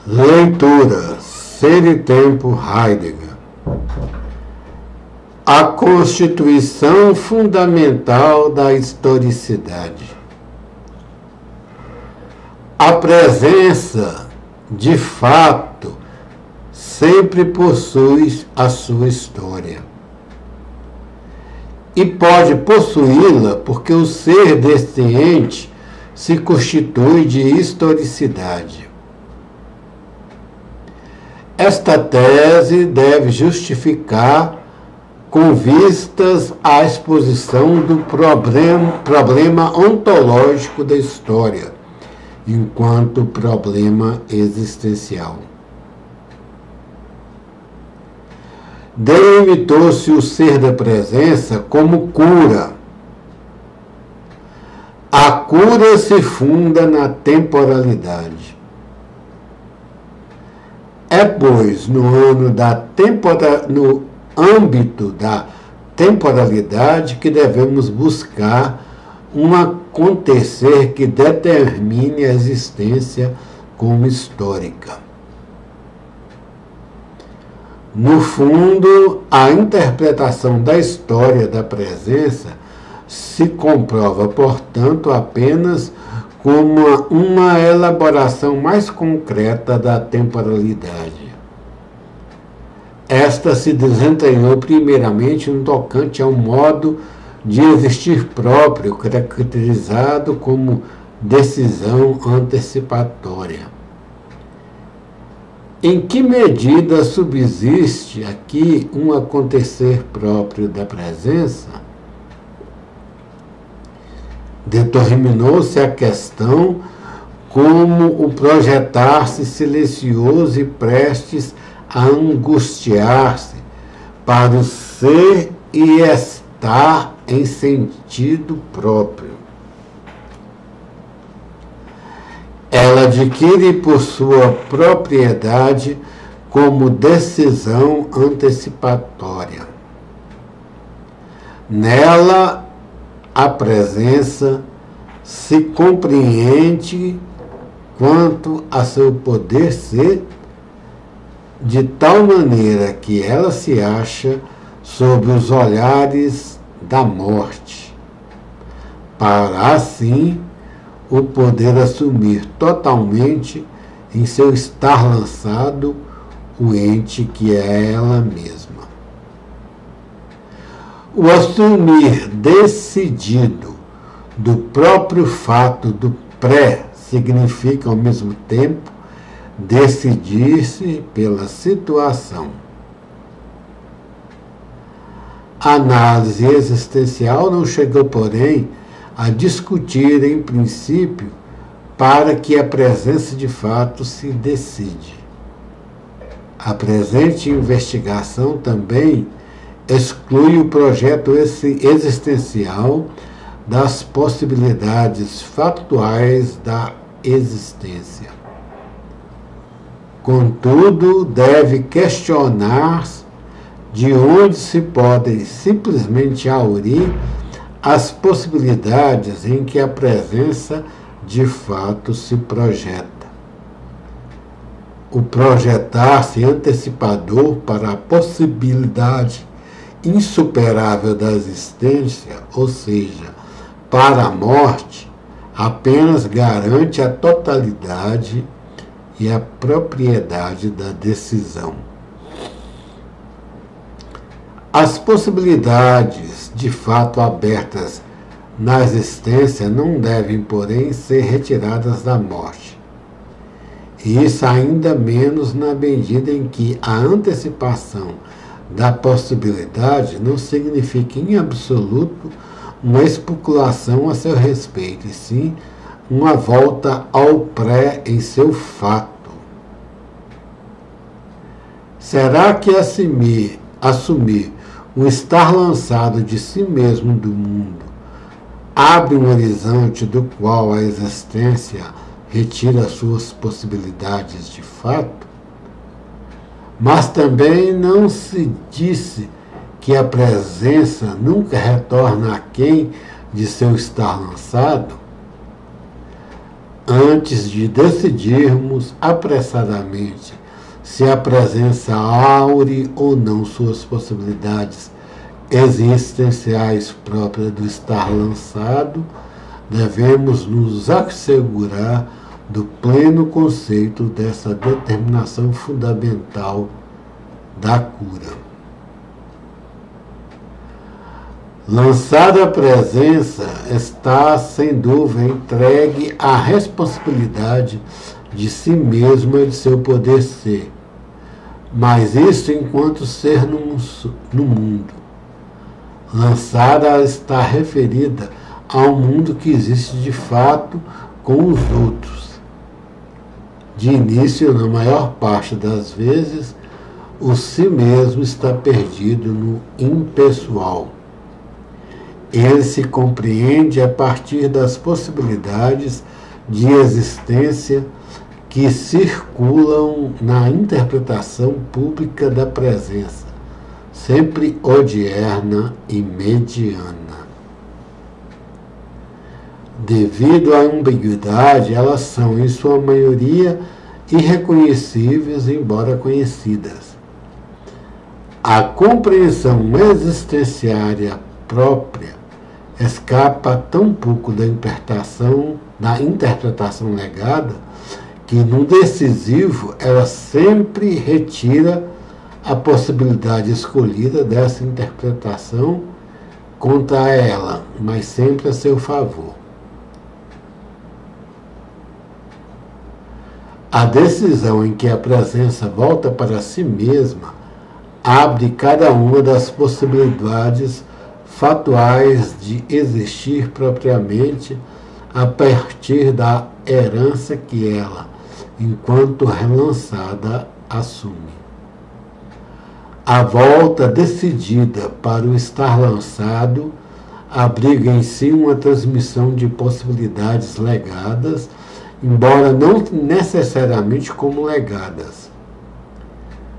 Leitura: Ser e Tempo, Heidegger. A constituição fundamental da historicidade. A presença, de fato, sempre possui a sua história. E pode possuí-la porque o ser deste ente se constitui de historicidade. Esta tese deve justificar com vistas à exposição do problema ontológico da história, enquanto problema existencial. Delimitou-se o ser da presença como cura. A cura se funda na temporalidade. É, pois, no âmbito da temporalidade que devemos buscar um acontecer que determine a existência como histórica. No fundo, a interpretação da história da presença se comprova, portanto, apenas como uma elaboração mais concreta da temporalidade. Esta se desencadeou primeiramente no tocante ao modo de existir próprio, caracterizado como decisão antecipatória. Em que medida subsiste aqui um acontecer próprio da presença? Determinou-se a questão como o projetar-se silencioso e prestes a angustiar-se para o ser e estar em sentido próprio. Ela adquire por sua propriedade como decisão antecipatória. Nela, a presença se compreende quanto a seu poder ser, de tal maneira que ela se acha sob os olhares da morte, para assim o poder assumir totalmente em seu estar lançado o ente que é ela mesma. O assumir decidido do próprio fato do pré significa, ao mesmo tempo, decidir-se pela situação. A análise existencial não chegou, porém, a discutir em princípio para que a presença de fato se decide. A presente investigação também exclui o projeto existencial das possibilidades factuais da existência. Contudo, deve questionar de onde se podem simplesmente aurir as possibilidades em que a presença de fato se projeta. O projetar-se antecipador para a possibilidade insuperável da existência, ou seja, para a morte, apenas garante a totalidade e a propriedade da decisão. As possibilidades de fato abertas na existência não devem, porém, ser retiradas da morte. E isso ainda menos na medida em que a antecipação da possibilidade não significa em absoluto uma especulação a seu respeito, e sim uma volta ao pré em seu fato. Será que assumir o estar lançado de si mesmo do mundo abre um horizonte do qual a existência retira suas possibilidades de fato? Mas também não se disse que a presença nunca retorna aquém de seu estar lançado? antes de decidirmos apressadamente se a presença aure ou não suas possibilidades existenciais próprias do estar lançado, devemos nos assegurar do pleno conceito dessa determinação fundamental da cura. Lançada a presença, está, sem dúvida, entregue à responsabilidade de si mesmo e de seu poder ser, mas isso enquanto ser no mundo. Lançada está referida ao mundo que existe de fato com os outros. De início, na maior parte das vezes, o si mesmo está perdido no impessoal. Ele se compreende a partir das possibilidades de existência que circulam na interpretação pública da presença, sempre odierna e mediana. Devido à ambiguidade, elas são, em sua maioria, irreconhecíveis, embora conhecidas. A compreensão existenciária própria escapa tão pouco da interpretação legada, que no decisivo ela sempre retira a possibilidade escolhida dessa interpretação contra ela, mas sempre a seu favor. A decisão em que a presença volta para si mesma abre cada uma das possibilidades fatuais de existir propriamente a partir da herança que ela, enquanto relançada, assume. A volta decidida para o estar lançado abriga em si uma transmissão de possibilidades legadas, embora não necessariamente como legadas.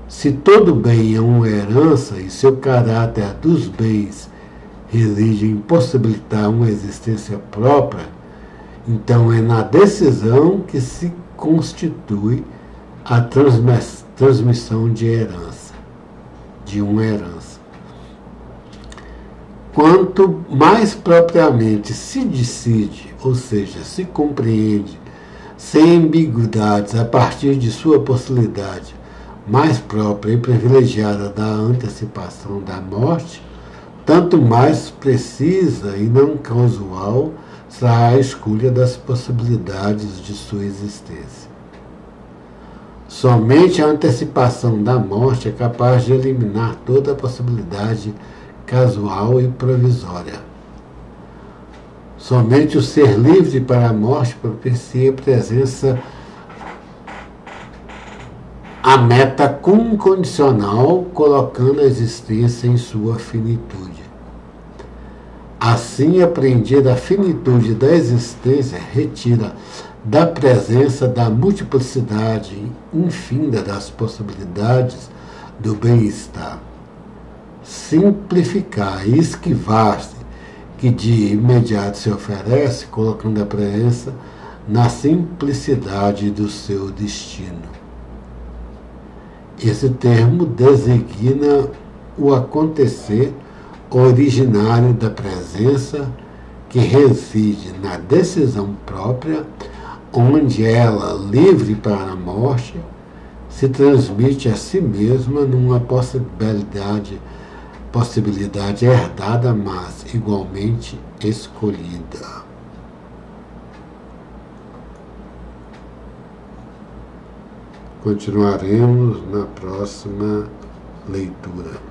Se todo bem é uma herança e seu caráter dos bens reside em possibilitar uma existência própria, então é na decisão que se constitui a transmissão de herança, de uma herança. Quanto mais propriamente se decide, ou seja, se compreende, sem ambiguidades, a partir de sua possibilidade mais própria e privilegiada da antecipação da morte, tanto mais precisa e não casual será a escolha das possibilidades de sua existência. Somente a antecipação da morte é capaz de eliminar toda a possibilidade casual e provisória. Somente o ser livre para a morte propicia a presença a meta incondicional, colocando a existência em sua finitude. Assim, apreendida a finitude da existência, retira da presença da multiplicidade infinda das possibilidades do bem-estar. Simplificar e esquivar-se, que de imediato se oferece, colocando a presença na simplicidade do seu destino. Esse termo designa o acontecer originário da presença, que reside na decisão própria, onde ela, livre para a morte, se transmite a si mesma numa possibilidade herdada, mas igualmente escolhida. Continuaremos na próxima leitura.